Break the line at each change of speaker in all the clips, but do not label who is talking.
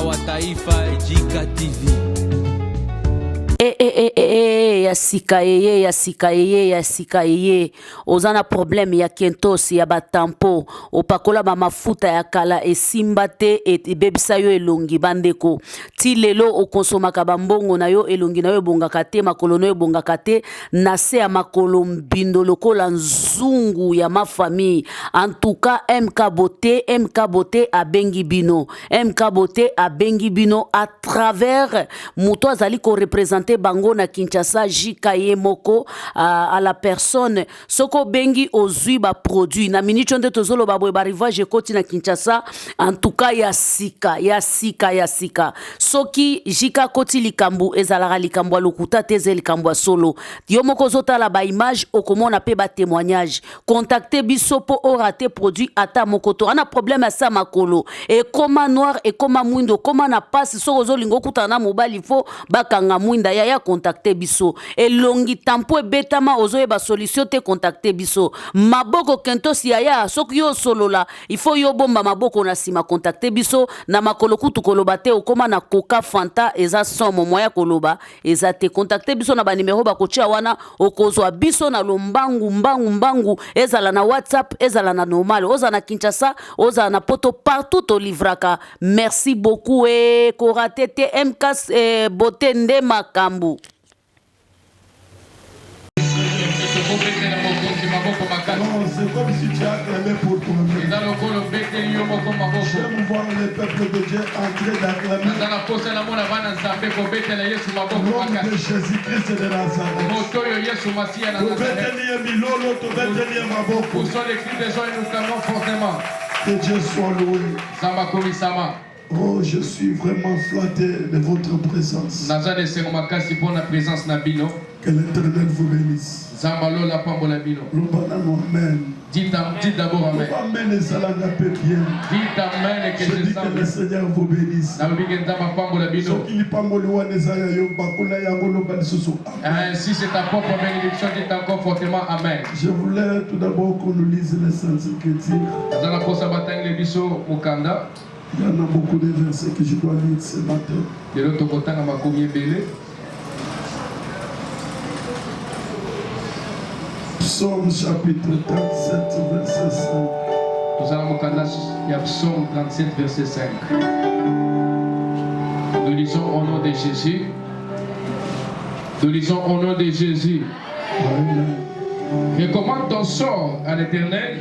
mama wa taifa Jika TV.
Ya sika yeye ozana problème ya kentosi ya batampo opakola ba mafuta ya kala esimba te ebebisa yo elongi bandeko ti lelo okonsomaka bambongo na yo elongi na yo ebongaka te makolo na yo ebongaka te na se ya makolo mbindo lokola nzungu ya mafamille. En tout cas MK Beauté abengi bino à travers muto azali ko représenter bango na Kinshasa Jika Yemoko à la personne soko bengi ozui ba produit na minute onde tozolo ba boy barivage koti na Kinshasa. En tout cas ya sika soki Jika koti likambu ezalaka likambu lokuta teze likambu solo yo moko zota la ba image okomona pe ba témoignage contacter biso po orater produit ata mokoto ana problème à sa makolo et koma noir et koma mwindo koma na passe soko zo lingo kutana mobali fo bakanga mwinda ya contacter biso elongi tampo ebetama ozoye ba solution te contacter biso maboko kentosi ya soki yo solola il faut yo bomba maboko na sima contacter biso na makolo kutu koloba te okoma na Coca Fanta eza somo moya koloba eza te contacter biso na ba numéro ba kotia wana okozwa biso na lombangu ezala na WhatsApp ezala na normal oza na Kinshasa oza na poto partout to livraka. Merci beaucoup et koratete MK Beauté nde makambu.
Non, c'est comme si tu as clamé pour toi-même. J'aime voir le peuple de Dieu entrer d'acclamer. Au nom de Jésus-Christ de Nazareth. Que Dieu soit loué. Oh, je suis vraiment flatté de votre présence. Que l'Éternel vous bénisse.
Dites d'abord amen.
Amen et salam bien.
Dites amen et que
je dis que le Seigneur vous bénisse.
Si c'est ta propre bénédiction, dites encore fortement amen.
Je voulais tout d'abord qu'on nous lise les Saintes Écritures. Il y en a beaucoup de versets que je dois lire ce matin. Psaume chapitre 37, verset 5.
Nous allons au Psaume 37, verset 5. Nous lisons au nom de Jésus. Nous lisons au nom de Jésus. Recommande ton sort à l'Éternel.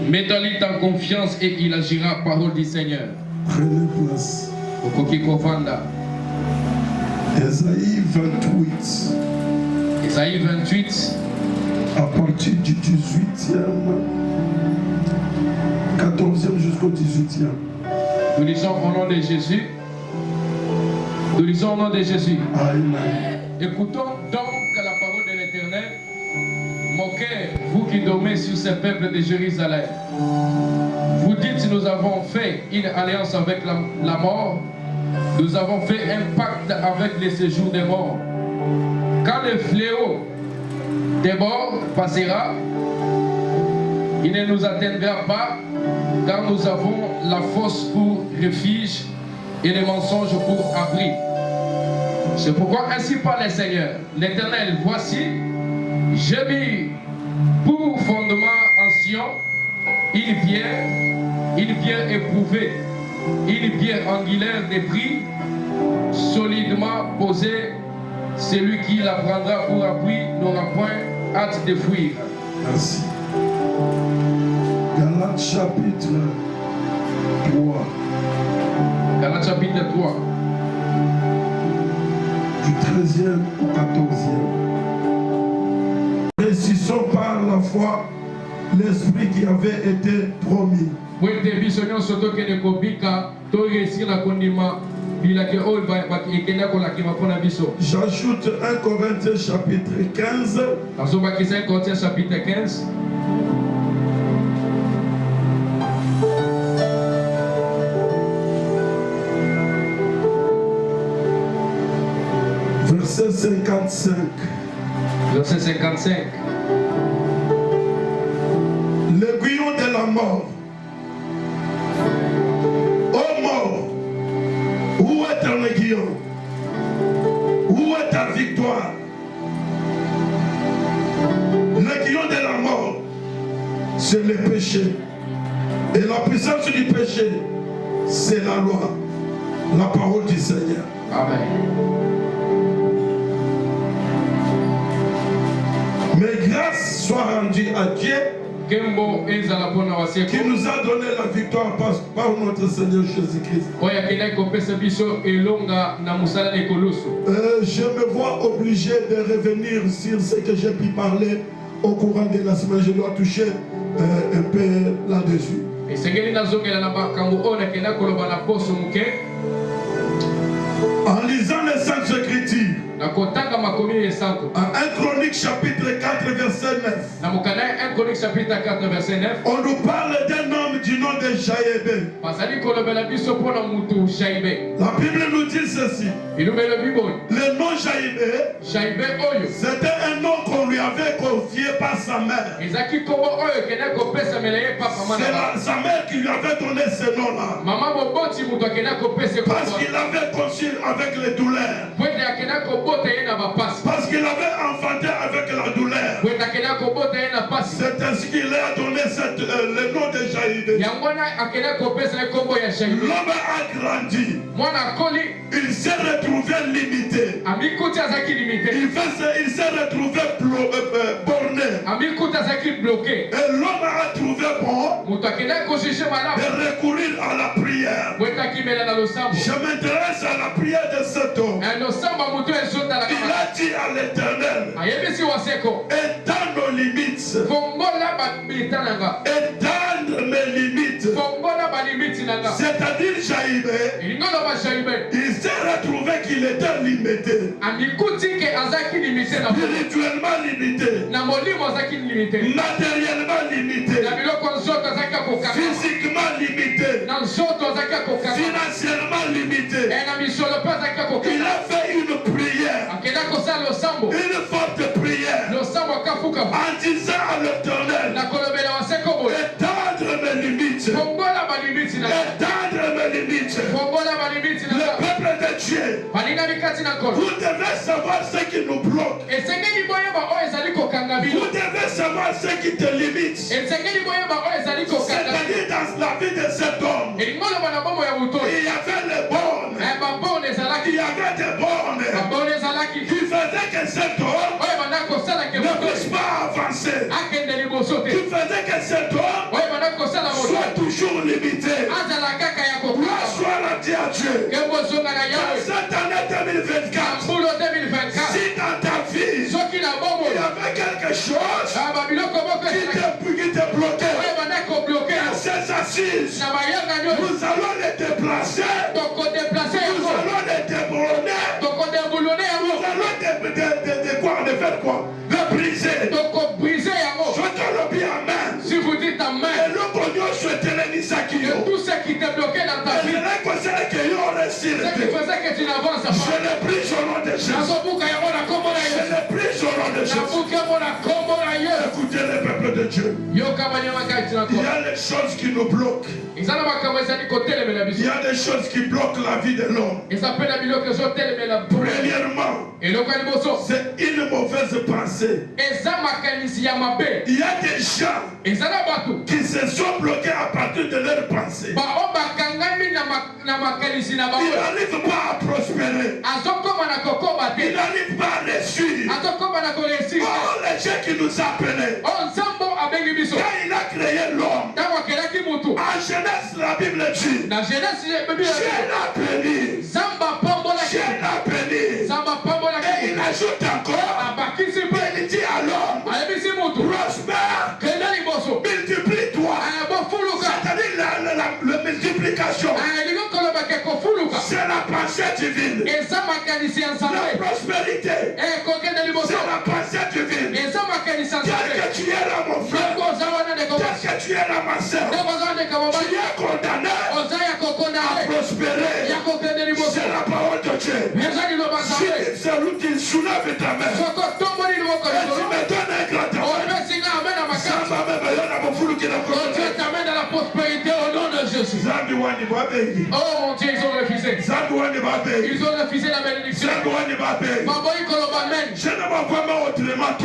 Mets-toi-lui en confiance et il agira, parole du Seigneur.
Prenez place. Ésaïe 28.
Ésaïe 28.
À partir du 18e, 14e jusqu'au 18e.
Nous lisons au nom de Jésus. Nous lisons au nom de Jésus.
Amen.
Écoutons donc la parole de l'Éternel. Moquez, vous qui dormez sur ce peuple de Jérusalem. Vous dites, nous avons fait une alliance avec la mort. Nous avons fait un pacte avec les séjours des morts. Quand le fléau des morts passera, il ne nous atteindra pas, car nous avons la force pour refuge et les mensonges pour abri. C'est pourquoi ainsi parle le Seigneur, l'Éternel, voici, j'ai mis pour fondement en Sion une pierre éprouvée, une pierre angulaire de prix, solidement posée. Celui qui la prendra pour appui n'aura point hâte de fuir.
Merci. Galates chapitre 3.
Galates chapitre 3.
Du 13e au 14e. Réussissons par la foi l'esprit qui avait été promis. J'ajoute 1 Corinthiens chapitre 15.
1 Corinthiens chapitre 15.
Verset 55.
Verset 55.
L'aiguillon de la mort. Ô mort, triomphe? Où est ta victoire? L'aiguillon de la mort, c'est le péché. Et la puissance du péché, c'est la loi, la parole du Seigneur.
Amen.
Mais grâce soit rendue à Dieu qui nous a donné la victoire par notre Seigneur Jésus-Christ. Je me vois obligé de revenir sur ce que j'ai pu parler au courant de la semaine. Je dois toucher un peu là-dessus. En lisant les Saintes Écritures, en 1 Chronique chapitre 4 verset 9, on nous parle d'un homme du nom de Jaïbé. La Bible nous dit ceci. Le nom Jaïbé, c'était un nom qu'on lui avait confié par sa mère. C'est sa mère qui lui avait donné ce nom-là. Parce qu'il avait conçu avec les douleurs. Parce qu'il avait enfanté avec la douleur. C'est ainsi qu'il a donné le nom de Jaïbé. L'homme a grandi. Il s'est retrouvé limité. Il s'est retrouvé borné. Et l'homme a trouvé bon de recourir à la prière. Je m'intéresse à la prière de cet homme. Il a dit à l'Éternel, étends nos limites. Étendre mes limites. C'est-à-dire Jaïbé, il s'est retrouvé qu'il était limité. Spirituellement limité. Matériellement limité. Physiquement limité. Financièrement limité. Il a fait une prière. Une forte prière. En disant à l'Éternel, étendre mes limites. Étendre mes limites. Le peuple de Dieu, vous devez savoir ce qui nous bloque. Vous devez savoir ce qui te limite. C'est-à-dire dans la vie de cet homme, il y avait les bornes. Il y avait des bornes qui faisaient que cet homme ne puisse pas avancer. Qui faisait que cet homme soit toujours limité. Gloire soit rendue à Dieu. Dans cette année 2024, si dans ta vie, il y avait quelque chose qui te bloquait, à ces assises, nous allons les déplacer, nous allons les débrouiller, nous allons de faire quoi? Le briser. Je te le dis amen.
Si vous dites amen,
et le bonheur souhaitait les
que tout ce qui te bloquait dans ta vie,
ce qui faisait
que tu n'avances pas,
je le prie au nom de Jésus. Je le prie au nom de Jésus. Écoutez le peuple de Dieu. Il y a des choses qui nous bloquent. Il y a des choses qui bloquent la vie de l'homme. Premièrement, c'est une mauvaise pensée. Il y a des gens qui se sont bloqués à partir de leur pensée. Ils n'arrivent pas à prospérer. Ils n'arrivent pas à réussir. Oh, les gens qui nous appelaient. Quand il a créé l'homme, en Genèse, la Bible dit, Dieu l'a béni. Dieu l'a béni. Et il ajoute encore, il dit à l'homme, prospère, multiplie-toi. C'est-à-dire la multiplication. C'est la pensée divine. La prospérité, c'est la pensée divine. Tel que tu es là, mon frère, tel que tu es là, ma soeur, tu es condamné à prospérer. C'est la parole de Dieu. Si celui qui soulève ta main, et tu me donnes un grand
Dieu t'amène à la prospérité au nom de Jésus. Oh mon Dieu, ils ont refusé. Ils ont refusé la bénédiction.
Je ne vois pas autrement. Je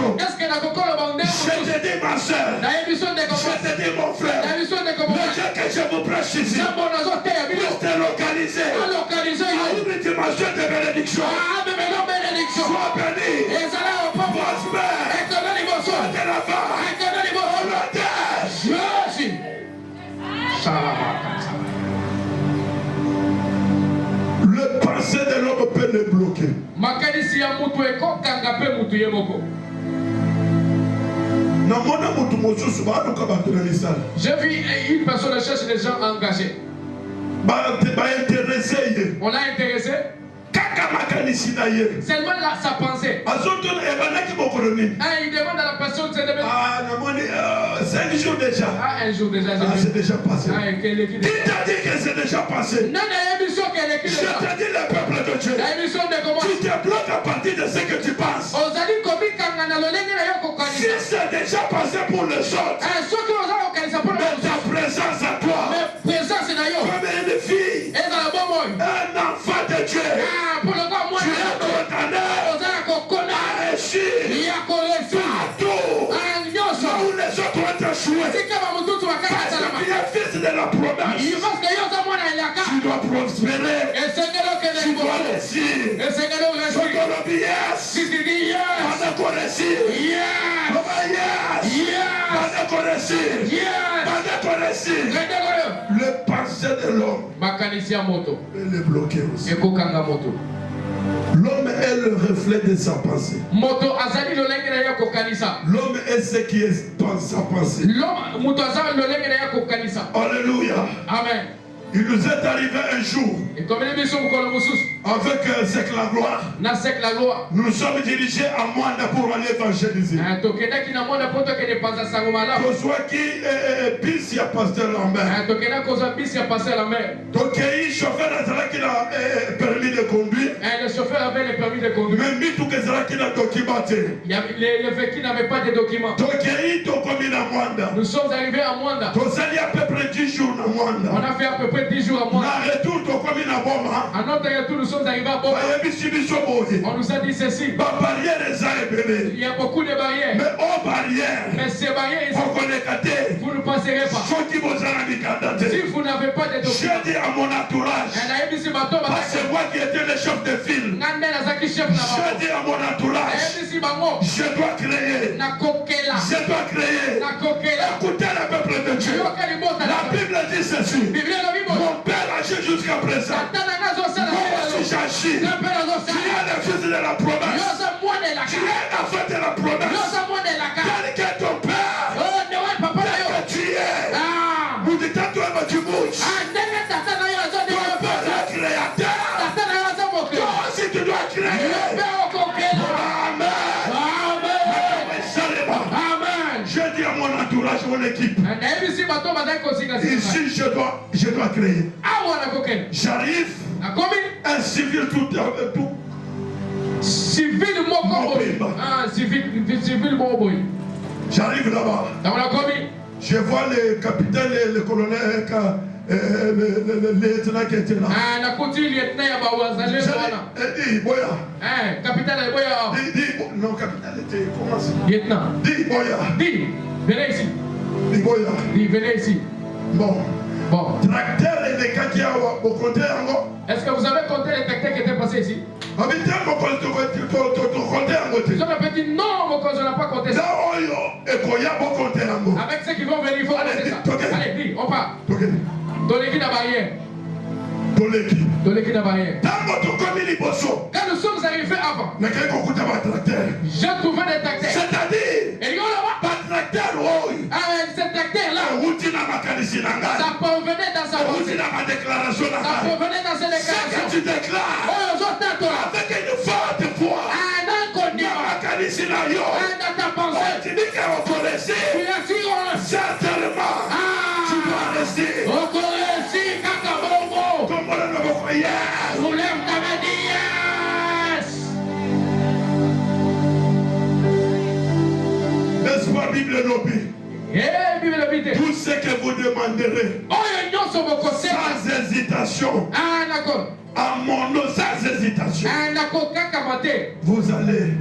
te dis ma soeur, je te dis mon frère, le Dieu que je vous prêche ici, pour te localiser à une dimension de bénédiction. Sois béni, prospère, de là-bas, le passé de l'homme peut le bloquer.
J'ai vu une personne chercher des gens engagés. On l'a intéressé. Seulement là, sa pensée. Il demande à la personne de se lever.
5 jours déjà.
Un jour déjà.
C'est déjà passé.
Qui
t'a dit que c'est déjà passé? Je te dis le peuple de Dieu. Tu te bloques à partir de ce que tu penses. Si c'est déjà passé pour les autres, mais ta présence à toi, comme une fille, un enfant de Dieu, tu es condamné à réussir partout où les autres ont échoué. Parce que tu es fils de la promesse. Tu dois prospérer. Tu dois réussir. Le passé de l'homme est bloqué aussi. L'homme est le reflet de sa pensée. L'homme est ce qui est dans sa pensée. Alléluia.
Amen.
Il nous est arrivé un jour avec Sec la gloire. Nous sommes dirigés à Mwanda pour aller évangéliser. Soit qui bis ya pasteur Lambert. Donc il chauffeur qui a permis de conduire.
Le chauffeur avait le permis de conduire.
Mais tout que ça qui a documenté.
Le véhicule n'avait pas de documents.
Nous
sommes arrivés à Mwanda.
On a à peu près 10 jours à Mwanda.
On a fait à peu près 10 jours à Mwanda. À notre retour, nous sommes arrivés à Boma. On nous a dit ceci. Il y a beaucoup de barrières. Mais ces barrières, vous ne passerez pas. Si vous n'avez pas de documents.
J'ai dit à mon entourage. C'est moi qui étais le chef de file. J'ai dit à mon entourage. Je dois créer. Écoutez le peuple de Dieu. La Bible dit ceci. Mon père agit jusqu'à présent. Moi aussi j'agis. Tu es le fils de la promesse. Tu es la fête de la promesse. Tel que ton père. Tel que tu es. Nous disons toi tu bouges. Ton père est créateur. Toi aussi tu dois créer. Je dis à mon entourage, mon équipe. Ici, je dois créer. J'arrive. Un civil tout.
Civil Moboy.
J'arrive là-bas. Je vois le capitaine et le colonel, le lieutenant qui était là.
Capitaine Boya.
Non, capitaine était comment ça?
Lieutenant.
Dis Boya.
Dis, venez ici.
Dis Boya.
Dis, venez ici.
Bon.
Tracteur et les kakia au compté encore. Est-ce que vous avez compté les tracteurs qui étaient passés ici? Ils ont dit non, mon cousin, je n'ai pas compté ça. Avec ceux qui vont venir, il faut compter ça. Allez, dis, on part. Dans l'équipe de barrière. Dans l'équipe de barrière. Quand nous sommes arrivés avant, j'ai trouvé des tracteurs. C'est-à-dire, pas tracteur. Ce tracteur-là, ça provenait dans sa pensée. Ça provenait dans ses déclarations. Ce que tu déclares avec une forte foi, un inconnu, dans ta pensée, tu dis qu'on connaissait. Certainement, tu dois rester. On connaissait Kakabongo. Comme on le voit hier. Soulève ta main, yes. N'est-ce pas, Bible Lobby? Tout ce que vous demanderez sans hésitation,
À mon nom, sans hésitation. Vous allez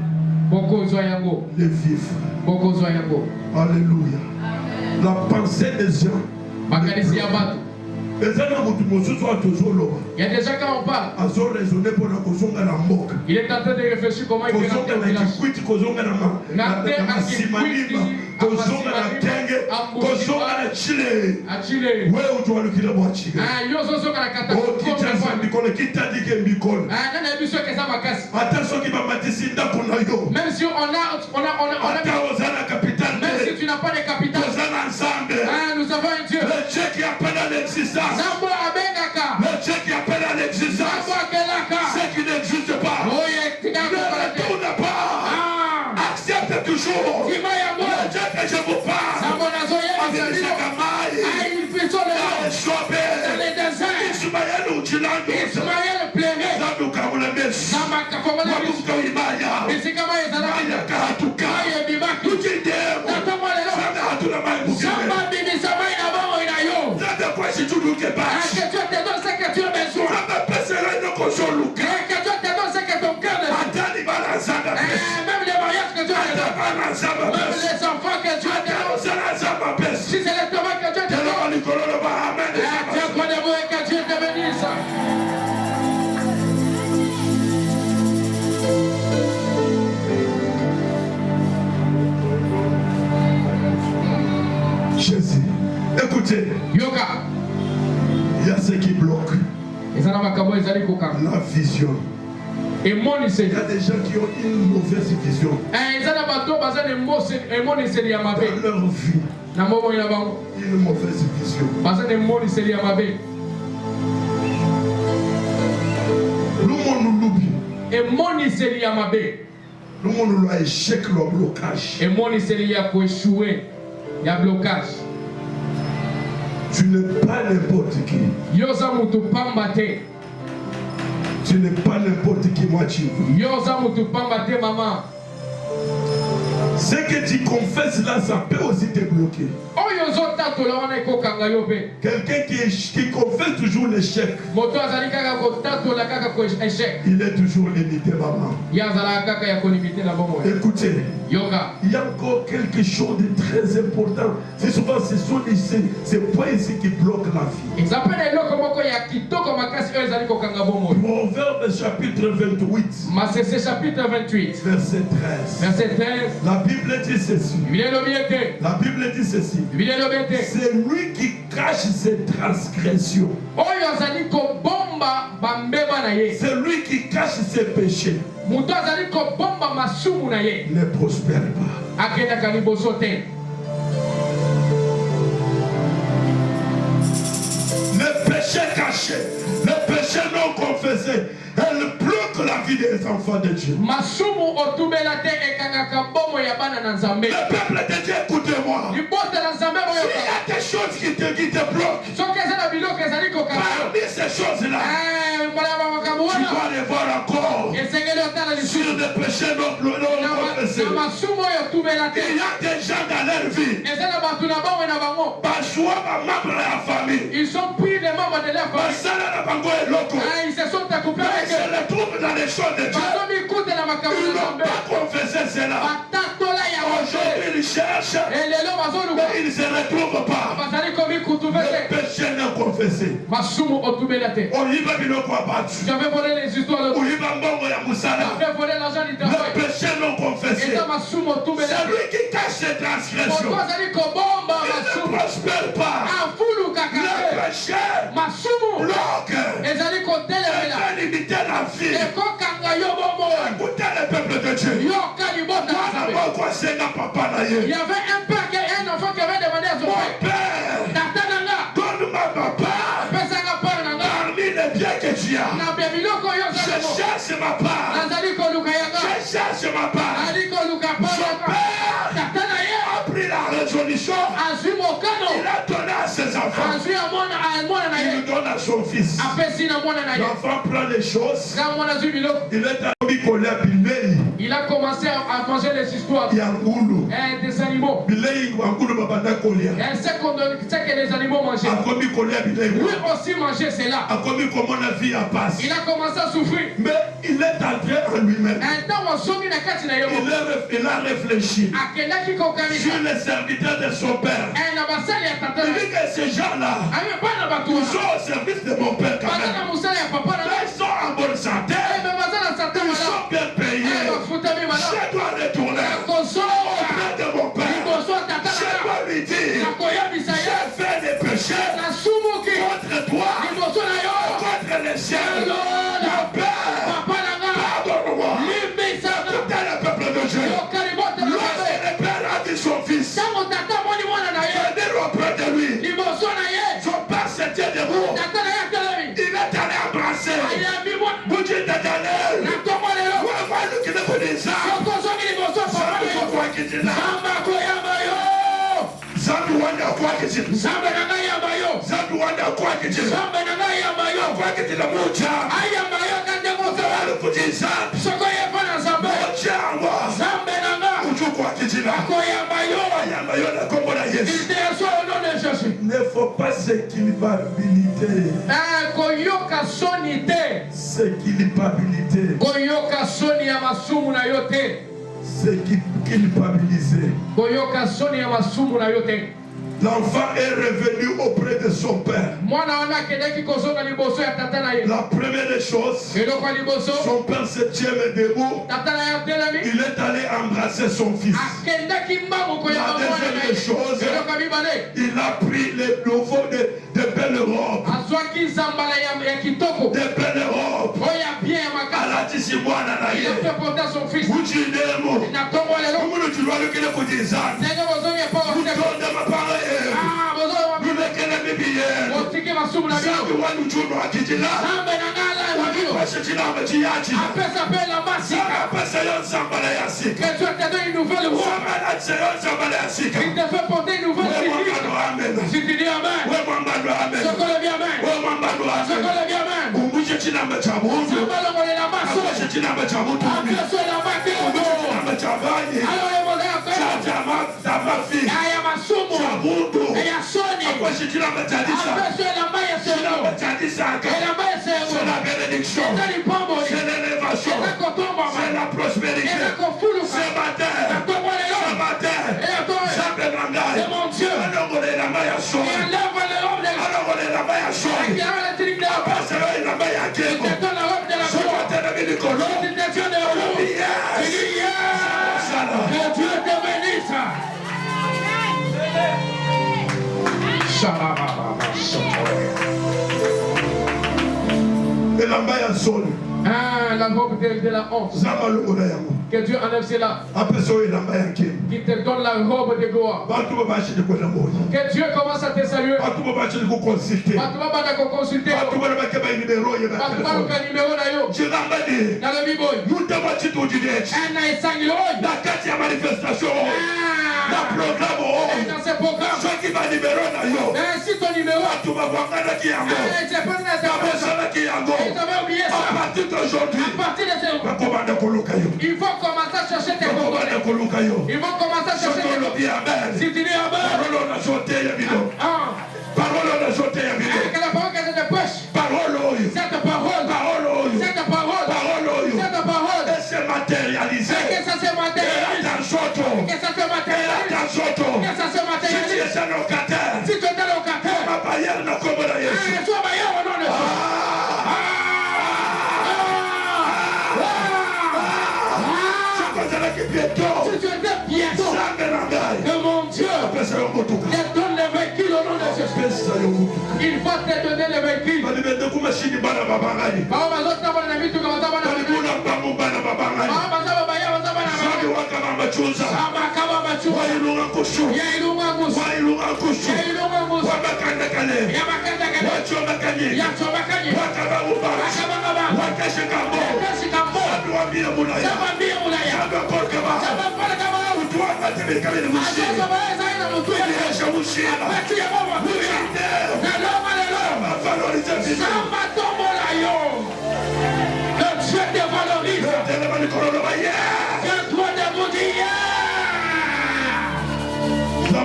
les vivre. Alléluia. La pensée des gens. Il y a déjà quand on parle.
Il est en train de réfléchir comment il peut rentrer au village. Même si on a même si tu n'as pas de capital, nous avons un Dieu.
Le Dieu qui appelle à l'existence. Le Dieu qui appelle à l'existence. Ce qui n'existe pas. Ne retourne pas. Accepte toujours. Le Dieu que je vous parle. Si tu ne pas, que Dieu te donne ce que tu as besoin. Que Dieu te donne ce que ton cœur demande. Même les mariages que Dieu te donne. Même les enfants que Dieu te donne. Si c'est le travail que Dieu te donne. Tiens quoi de vous et que Dieu te bénisse. Jésus, écoutez.
Yoga.
Il y a ce qui bloque
la
vision.
Il y a
des gens qui ont une mauvaise vision dans leur vie. Une mauvaise vision. Le monde a échec, le blocage. Tu n'es pas n'importe qui. Tu n'es pas n'importe qui, moi tu. Ce que tu confesses là, ça peut aussi te bloquer. Quelqu'un qui confesse toujours l'échec, il est toujours limité, maman. Écoutez, il y a encore quelque chose de très important. C'est souvent ces points ici qui bloquent la vie. Proverbe chapitre 28, verset 13. La Bible dit ceci. La Bible dit ceci. C'est lui qui cache ses transgressions. C'est lui qui cache ses péchés. Ne prospère pas. Le péché caché, le péché non confessé, elle bloque la vie des enfants de Dieu. Le peuple de Dieu, écoutez-moi. S'il y a des choses qui te bloquent, parmi ces choses-là, tu dois les voir encore sur des péchés non confessés. Il y a des gens dans leur vie,
ils sont pris les membres de leur famille. Ils se sont accouplés avec eux.
Se retrouvent dans les choses de Dieu. Ils n'ont pas confessé cela. Aujourd'hui ils cherchent, mais ils ne se retrouvent pas. Le péché non confessé.
J'avais volé les histoires de
le péché non confessé. C'est lui qui cache ses transgressions. Il ne prospère pas. Le péché bloque. Il fait limiter la vie. Écoutez le peuple de Dieu.
Il y avait un père et un enfant qui avait demandé à son
père, donne-moi papa. Parmi les biens que tu as, je cherche ma part. Je cherche ma part. Son père a pris la résolution. Il a donné à ses enfants. Il le donne à son fils. L'enfant prend les choses. Il est à
il a commencé à manger les histoires des animaux. Et c'est que les animaux manger. Lui aussi mangeait cela. Il a commencé à souffrir.
Mais il est entré en lui-même. Il a réfléchi sur les serviteurs de son père. Il dit que ces gens-là, ils sont au service de mon père quand même. Ils sont en bonne santé. Ils sont bien payés. Je dois retourner auprès de mon père. Je dois lui dire, j'ai fait des péchés contre toi, contre les ciels. Mon père, pardonne-moi. Écoutez le peuple de Dieu. Lorsque le père a dit son fils, venir auprès de lui, son père se tient debout. Il est allé embrasser. Vous dites Daniel, moi qui ne vous dis ça, il ne faut pas s'équilibrabilité. S'équilibrabilité. S'équilibrabiliser. L'enfant est revenu auprès de son père. La première des choses, son père se tient debout. Il est allé embrasser son fils. La deuxième des choses, il a pris les nouveaux de belles robes. De belles robes. Il a fait porter son fils. Que Dieu te donne une nouvelle voix. Il te fait porter une nouvelle vie. Si tu dis amen, ce qu'on est bien amen. Ce qu'on est bien amen. La bénédiction, c'est l'élévation, c'est la prospérité. Ce matin, c'est mon Dieu.
La robe de la honte. Que Dieu enlève cela. Qui te donne la robe de gloire. Que Dieu commence à te saluer. Tu vas consulter. Dans ces programmes, si ton numéro, à partir d'aujourd'hui, il faut commencer à chercher tes coordonnées. Il faut commencer à chercher tes coordonnées. Si tu dis amen, que la parole que je te prêche, cette parole,
et se matérialiser.
Que ça se matérialise. Que ça se matérialise.
Si tu es un locataire,
si tu es un locataire,
ma bailleur n'a comme la Jésus.
sois bailleur au nom de Jésus. Si tu étais bientôt, que mon Dieu te donne les véhicules au nom de Jésus. Il va te donner les véhicules.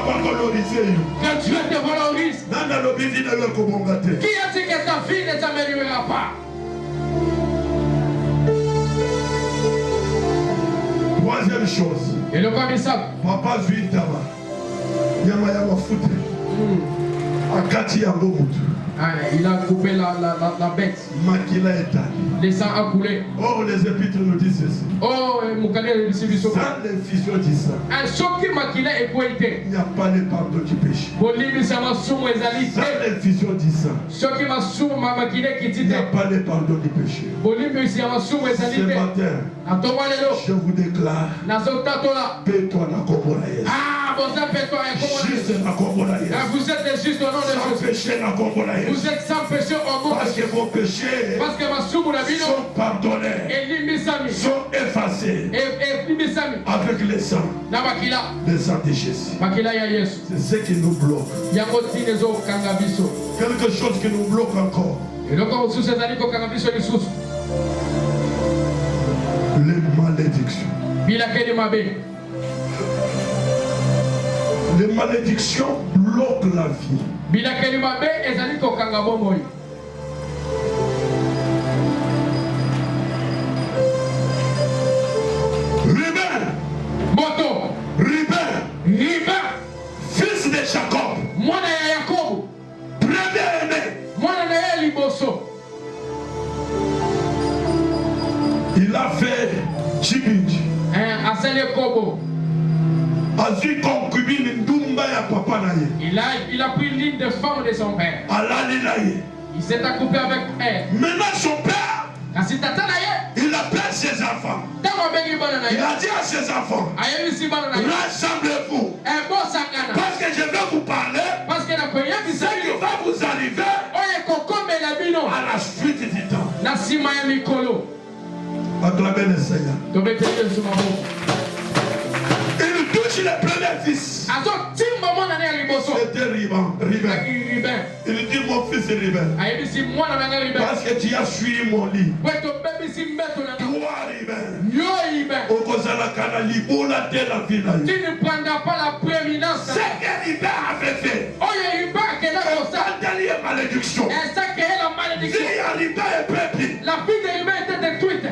Que Dieu te valorise. Qui a dit que ta vie ne s'améliorera pas?
Troisième chose.
Et le commissaire.
Papa Zuitama. Yama foute. Akati Yangomutu.
Il a coupé la bête.
Makila Etali.
Les sangs a coulé.
Or les épîtres nous disent ceci.
Oh, Moukale
sans l'infusion du sang.
Un choc qui makila est pointé.
Il n'y a pas de pardon du péché. Sans l'infusion du sang. Il n'y a pas de pardon du péché. Ce matin, je vous déclare. Paix-toi na Komboraïs. Juste na Komboraïs.
Vous êtes juste au nom de Jésus.
Péché na Komboraïs.
Vous êtes sans péché au nom de Jésus.
Parce que vos péchés sont pardonnés, sont effacés avec le sang de Jésus. C'est ce qui nous bloque. Quelque chose qui nous bloque encore. Les malédictions. Les malédictions bloquent la vie. Ruben, fils de Jacob, premier-né, il a fait Chibinji. A vu concubine Ndumba ya papa naye.
Il a pris l'île de femme de son père. Il s'est accouplé avec elle.
Maintenant son père, il appelle ses enfants. Il a dit à ses enfants, rassemblez-vous. Parce que je vais vous parler ce qui va vous arriver à la suite du temps. Acclamez le Seigneur. Il touche le premier fils. C'était Ruben. Il dit mon fils Ruben. Parce que tu as suivi mon lit. Toi Ruben.
Tu ne prendras pas la prééminence.
C'est que Ruben avait fait. Une malédiction.
La fille de Ruben était détruite.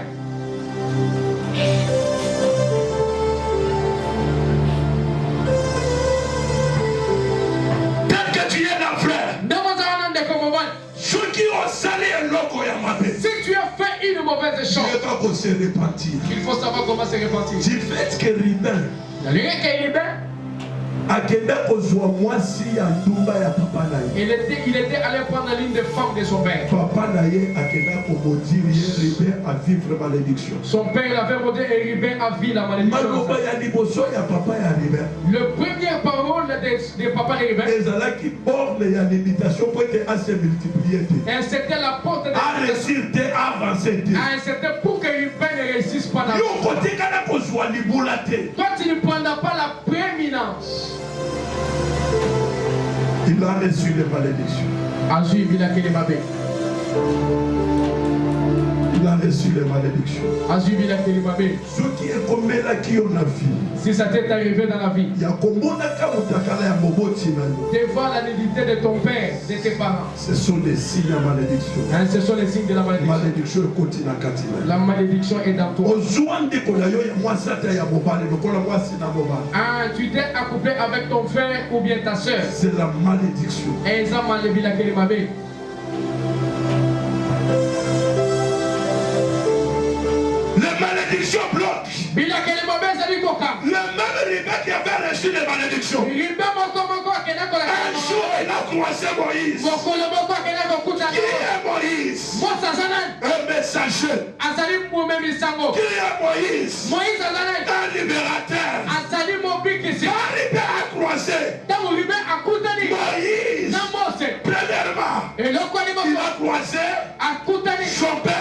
Tu es la frère. Si
tu as fait une mauvaise chose, il faut savoir comment se repentir.
Du fait que Ruben
il était allé prendre la ligne de femme de son père. Son père l'avait maudit et Ruben a vu la malédiction. Le premier parole de papa de Ruben, c'était la porte de c'était pour que Ruben ne réussisse pas. Toi, tu ne prendras pas la prééminence.
Il a reçu les malédictions. Il a reçu les malédictions. Ce qui est comme là qui on a vu.
Si ça t'est arrivé dans la vie, de voir la nudité de ton père, de tes parents,
ce sont les signes de malédiction.
Ce sont les signes de la malédiction. La malédiction est dans toi. Tu t'es accouplé avec ton frère ou bien ta soeur.
C'est la malédiction. Les malédictions bloquent. Le même Ruben qui avait reçu les malédictions. Un jour, il a croisé Moïse. Qui est Moïse? Un messager. Qui est Moïse? Un libérateur. Quand Ruben a croisé Moïse, premièrement, il a croisé son père.